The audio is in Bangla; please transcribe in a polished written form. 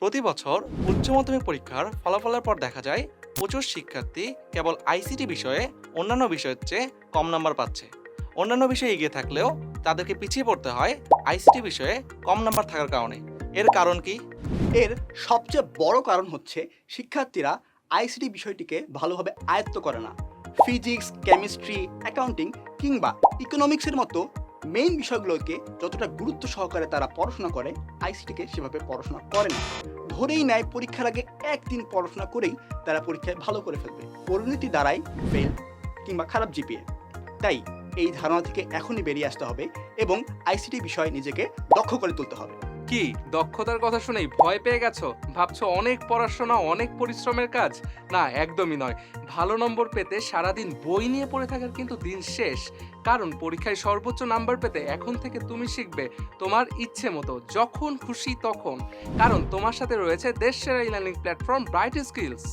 প্রতি বছর উচ্চ মাধ্যমিক পরীক্ষার ফলাফলের পর দেখা যায় প্রচুর শিক্ষার্থী কেবল আইসিটি বিষয়ে অন্যান্য বিষয়ের চেয়ে কম নাম্বার পাচ্ছে। অন্যান্য বিষয়ে এগিয়ে থাকলেও তাদেরকে পিছিয়ে পড়তে হয় আইসিটি বিষয়ে কম নাম্বার থাকার কারণে। এর কারণ কি? এর সবচেয়ে বড় কারণ হচ্ছে শিক্ষার্থীরা আইসিটি বিষয়টিকে ভালোভাবে আয়ত্ত করে না। ফিজিক্স, কেমিস্ট্রি, অ্যাকাউন্টিং কিংবা ইকোনমিক্সের মতো মেইন বিষয়গুলোকে যতটা গুরুত্ব সহকারে তারা পড়াশোনা করে, আইসিটিকে সেভাবে পড়াশোনা করে না। ধরেই নেয় পরীক্ষার আগে একদিন পড়াশোনা করেই তারা পরীক্ষায় ভালো করে ফেলবে, পরিণতি দাঁড়ায় ফেল কিংবা খারাপ জিপিএ। তাই এই ধারণা থেকে এখনই বেরিয়ে আসতে হবে এবং আইসিটি বিষয়ে নিজেকে দক্ষ করে তুলতে হবে। কি দক্ষতার কথা শুনেই ভয় পেয়ে গেছো? ভাবছো অনেক পড়াশোনা অনেক পরিশ্রমের কাজ? না, একদমই নয়। ভালো নম্বর পেতে সারাদিন বই নিয়ে পড়ে থাকার কিন্তু দিন শেষ। কারণ পরীক্ষায় সর্বোচ্চ নাম্বার পেতে এখন থেকে তুমি শিখবে তোমার ইচ্ছে মতো, যখন খুশি তখন। কারণ তোমার সাথে রয়েছে দেশসেরা e learning platform Bright skills.